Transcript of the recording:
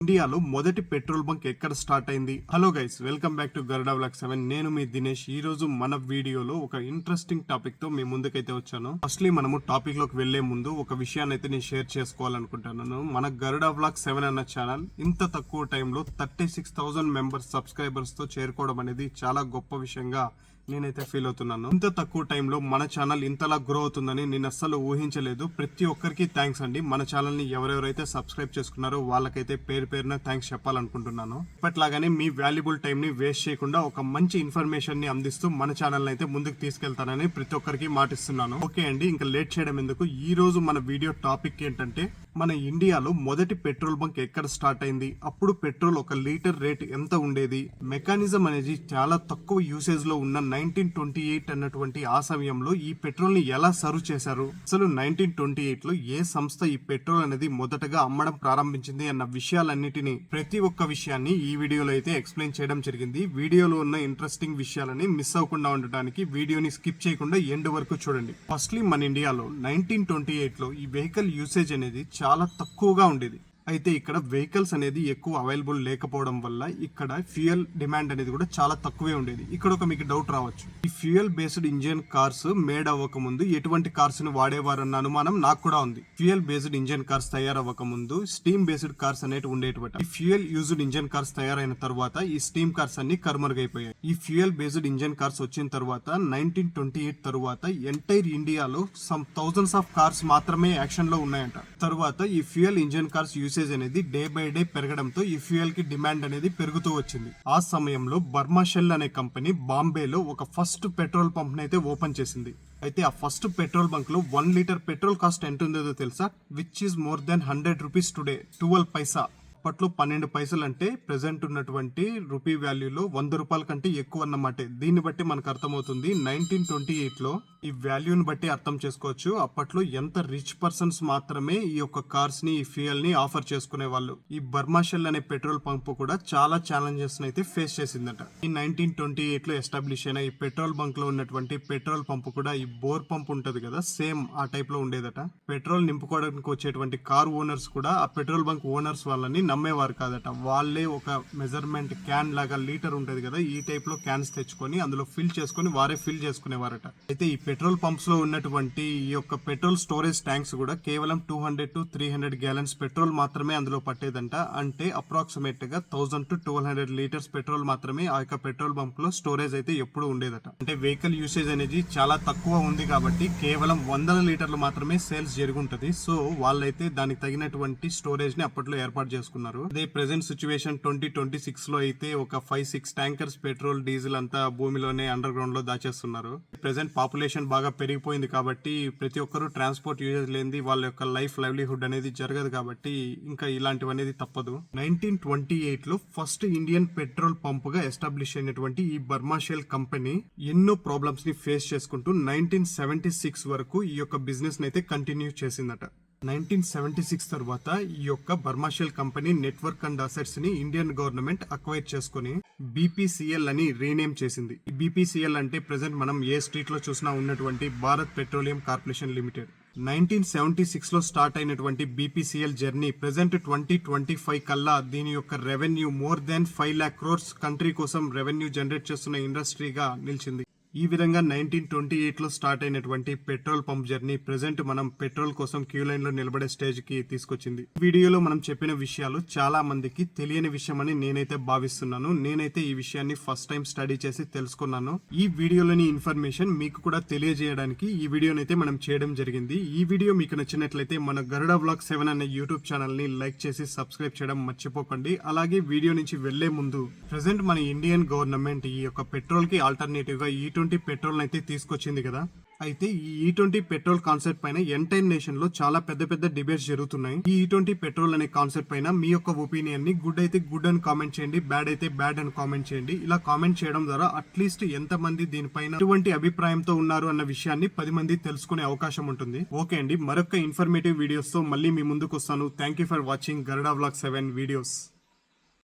ఇండియాలో మొదటి petrol bunk ఎక్కడ స్టార్ట్ అయింది? Hello guys, welcome back to Garuda vlog 7. నేను మీ దినేష్. ఈ రోజు మన వీడియోలో ఒక ఇంట్రెస్టింగ్ టాపిక్ తో మీ ముందుకైతే వచ్చాను. ఫస్ట్లీ మనము టాపిక్ లోకి వెళ్లే ముందు ఒక విషయాన్ని అయితే నేను షేర్ చేసుకోవాలనుకుంటున్నాను. మన గరుడా వ్లాగ్ 7 అన్న ఛానల్ ఇంత తక్కువ టైంలో 36,000 మెంబర్స్ సబ్స్క్రైబర్స్ తో చేరుకోవడం అనేది చాలా గొప్ప విషయంగా నేనైతే ఫీల్ అవుతున్నాను. ఇంత తక్కువ టైంలో మన ఛానల్ ఇంతలా గ్రో అవుతుందని నేను అస్సలు ఊహించలేదు. ప్రతి ఒక్కరికి థ్యాంక్స్ అండి. మన ఛానల్ ని ఎవరెవరైతే సబ్స్క్రైబ్ చేసుకున్నారో వాళ్ళకైతే పేరు పేరున థ్యాంక్స్ చెప్పాలనుకుంటున్నాను. ఇప్పట్లాగానే మీ వాల్యుబుల్ టైం ని వేస్ట్ చేయకుండా ఒక మంచి ఇన్ఫర్మేషన్ ని అందిస్తూ మన ఛానల్ అయితే ముందుకు తీసుకెళ్తానని ప్రతి ఒక్కరికి మాటిస్తున్నాను. ఓకే అండి, ఇంకా లేట్ చేయడం ఎందుకు, ఈ రోజు మన వీడియో టాపిక్ ఏంటంటే మన ఇండియాలో మొదటి పెట్రోల్ బంక్ ఎక్కడ స్టార్ట్ అయింది, అప్పుడు పెట్రోల్ ఒక లీటర్ రేట్ ఎంత ఉండేది, మెకానిజం అనేది చాలా తక్కువ యూసేజ్ లో ఉన్న 1928 అన్నటువంటి ఆ సమయంలో ఈ పెట్రోల్ ని ఎలా సర్వ్ చేశారు, అసలు 1928 లో ఏ సంస్థ ఈ పెట్రోల్ అనేది మొదటగా అమ్మడం ప్రారంభించింది అన్న విషయాలన్నిటిని, ప్రతి ఒక్క విషయాన్ని ఈ వీడియోలో అయితే ఎక్స్ప్లెయిన్ చేయడం జరిగింది. వీడియోలో ఉన్న ఇంట్రెస్టింగ్ విషయాలని మిస్ అవ్వకుండా ఉండడానికి వీడియోని స్కిప్ చేయకుండా ఎండ్ వరకు చూడండి. ఫస్ట్లీ మన ఇండియాలో 1928 లో ఈ వెహికల్ యూసేజ్ అనేది చాలా తక్కువగా ఉండేది. అయితే ఇక్కడ వెహికల్స్ అనేది ఎక్కువ అవైలబుల్ లేకపోవడం వల్ల ఇక్కడ ఫ్యూయల్ డిమాండ్ అనేది కూడా చాలా తక్కువే ఉండేది. ఇక్కడ ఒక మీకు డౌట్ రావచ్చు, ఈ fuel based engine cars made అవ్వక ముందు ఎటువంటి కార్స్ ని వాడేవారు అన్న అనుమానం నాకు కూడా ఉంది. ఫ్యూయల్ బేస్డ్ ఇంజిన్ కార్స్ తయారవ్వక ముందు స్టీమ్ బేస్డ్ కార్స్ అనేవి ఉండేటువంటి. ఈ ఫ్యూయల్ యూజ్డ్ ఇంజిన్ కార్స్ తయారైన తర్వాత ఈ స్టీమ్ కార్స్ అన్ని కనుమరుగైపోయాయి. ఈ ఫ్యూయల్ బేస్డ్ ఇంజిన్ కార్స్ వచ్చిన తర్వాత 1928 తర్వాత ఎంటైర్ ఇండియాలో సమ్ థౌజండ్స్ ఆఫ్ కార్స్ మాత్రమే యాక్షన్ లో ఉన్నాయంట. తర్వాత ఈ ఫ్యూయల్ ఇంజిన్ కార్స్ యూసేజ్ అనేది డే బై డే పెరగడంతో ఈ ఫ్యూయల్ కి డిమాండ్ అనేది పెరుగుతూ వచ్చింది. ఆ సమయంలో బర్మా షెల్ అనే కంపెనీ బాంబేలో ఒక ఫస్ట్ పెట్రోల్ పంప్ ని అయితే ఓపెన్ చేసింది. అయితే ఆ ఫస్ట్ పెట్రోల్ బంక్ లో 1 లీటర్ పెట్రోల్ కాస్ట్ ఎంత ఉందో తెలుసా? Which is more than 100 rupees today. 12 పైసా. అప్పట్లో 12 పైసలు అంటే ప్రెసెంట్ ఉన్నటువంటి రూపీ వాల్యూలో 100 రూపాయల కంటే ఎక్కువ అన్నమాట. దీన్ని బట్టి మనకు అర్థమవుతుంది 1928 లో ఈ వాల్యూని బట్టి అర్థం చేసుకోవచ్చు అప్పట్లో ఎంత రిచ్ పర్సన్స్ మాత్రమే ఈ యొక్క కార్స్ ని, ఈ ఫ్యూయల్ ని ఆఫర్ చేసుకునే వాళ్ళు. ఈ బర్మా షెల్ అనే పెట్రోల్ పంప్ కూడా చాలా ఛాలెంజెస్ అయితే ఫేస్ చేసిందట. ఈ 1928 లో ఎస్టాబ్లిష్ అయిన ఈ పెట్రోల్ బంక్ లో ఉన్నటువంటి పెట్రోల్ పంప్ కూడా ఈ బోర్ పంప్ ఉంటది కదా, సేమ్ ఆ టైప్ లో ఉండేదట. పెట్రోల్ నింపుకోవడానికి వచ్చేటువంటి కార్ ఓనర్స్ కూడా ఆ పెట్రోల్ బంక్ ఓనర్స్ వాళ్ళని నమ్మేవారు కాదట. వాళ్ళే ఒక మెజర్మెంట్ క్యాన్ లాగా లీటర్ ఉంటది కదా, ఈ టైప్ లో క్యాన్స్ తెచ్చుకొని అందులో ఫిల్ చేసుకొని వారే ఫిల్ చేసుకునేవారట. అయితే ఈ పెట్రోల్ పంప్స్ లో ఉన్నటువంటి ఈ యొక్క పెట్రోల్ స్టోరేజ్ ట్యాంక్స్ కూడా కేవలం 200 to 300 గ్యాలన్స్ పెట్రోల్ మాత్రమే అందులో పట్టేదంట. అంటే అప్రాక్సిమేట్ గా 1000 to 1200 లీటర్స్ పెట్రోల్ మాత్రమే ఆ యొక్క పెట్రోల్ పంప్ లో స్టోరేజ్ అయితే ఎప్పుడు ఉండేదట. అంటే వెహికల్ యూసేజ్ అనేది చాలా తక్కువ ఉంది కాబట్టి కేవలం 100 లీటర్లు మాత్రమే సేల్స్ జరుగుంటది. సో వాళ్ళైతే దానికి తగినటువంటి స్టోరేజ్ ని అప్పట్లో ఏర్పాటు చేసుకున్నారు. అదే ప్రెసెంట్ సిచ్యువేషన్ 2026 లో అయితే ఒక 5-6 ట్యాంకర్స్ పెట్రోల్, డీజిల్ అంతా భూమిలోనే అండర్ గ్రౌండ్ లో దాచేస్తున్నారు. ప్రెసెంట్ పాపులేషన్ బాగా పెరిగిపోయింది కాబట్టి ప్రతి ఒక్కరు ట్రాన్స్పోర్ట్ యూజెస్ లేనిది వాళ్ళ యొక్క లైవ్లీహుడ్ అనేది జరగదు కాబట్టి ఇంకా ఇలాంటివనేది తప్పదు. 1928 లో ఫస్ట్ ఇండియన్ పెట్రోల్ పంప్ గా ఎస్టాబ్లిష్ అయినటువంటి ఈ బర్మా షెల్ కంపెనీ ఎన్నో ప్రాబ్లమ్స్ ని ఫేస్ చేసుకుంటూ 1976 వరకు ఈ యొక్క బిజినెస్ అయితే కంటిన్యూ చేసిందట. 1976 తర్వాత ఈ యొక్క Burmah Shell company network and assets ని ఇండియన్ గవర్నమెంట్ అక్వైర్ చేసుకుని BPCL అని రీనేమ్ చేసింది. ఈ BPCL అంటే ప్రెసెంట్ మనం ఏ స్ట్రీట్ లో చూసినా ఉన్నటువంటి భారత్ పెట్రోలియం కార్పొరేషన్ లిమిటెడ్. 1976 లో స్టార్ట్ అయినటువంటి BPCL జర్నీ ప్రెసెంట్ 2025 కల్లా దీని యొక్క revenue more than 5 lakh crores country కోసం రెవెన్యూ జనరేట్ చేస్తున్న ఇండస్ట్రీగా నిలిచింది. ఈ విధంగా 1928 లో స్టార్ట్ అయినటువంటి పెట్రోల్ పంప్ జర్నీ ప్రెసెంట్ మనం పెట్రోల్ కోసం క్యూ లైన్ లో నిలబడే స్టేజ్ కి తీసుకొచ్చింది. వీడియోలో మనం చెప్పిన విషయాలు చాలా మందికి తెలియని విషయం అని నేనైతే భావిస్తున్నాను. నేనైతే ఈ విషయాన్ని ఫస్ట్ టైం స్టడీ చేసి తెలుసుకున్నాను. ఈ వీడియోలోని ఇన్ఫర్మేషన్ మీకు కూడా తెలియజేయడానికి ఈ వీడియోనైతే మనం చేయడం జరిగింది. ఈ వీడియో మీకు నచ్చినట్లయితే మన గరుడా వ్లాగ్ 7 అనే యూట్యూబ్ ఛానల్ ని లైక్ చేసి సబ్స్క్రైబ్ చేయడం మర్చిపోకండి. అలాగే వీడియో నుంచి వెళ్లే ముందు ప్రెసెంట్ మన ఇండియన్ గవర్నమెంట్ ఈ యొక్క పెట్రోల్ కి ఆల్టర్నేటివ్ గా E20 పెట్రోల్ అయితే తీసుకొచ్చింది కదా. అయితే ఈ E20 పెట్రోల్ కాన్సెప్ట్ పైన ఎంటైర్ నేషన్ లో చాలా పెద్ద డిబేట్స్ జరుగుతున్నాయి. ఈ E20 పెట్రోల్ అనే కాన్సెప్ట్ పైన మీ యొక్క ఒపీనియన్ ని గుడ్ అయితే గుడ్ అని కామెంట్ చేయండి, బ్యాడ్ అయితే బ్యాడ్ అని కామెంట్ చేయండి. ఇలా కామెంట్ చేయడం ద్వారా అట్లీస్ట్ ఎంత మంది దీనిపైన ఎటువంటి అభిప్రాయంతో ఉన్నారు అన్న విషయాన్ని 10 మంది తెలుసుకునే అవకాశం ఉంటుంది. ఓకే అండి, మరొక ఇన్ఫర్మేటివ్ వీడియోస్ తో మళ్ళీ మీ ముందుకు వస్తాను. Thank you for watching Garuda vlog 7 videos.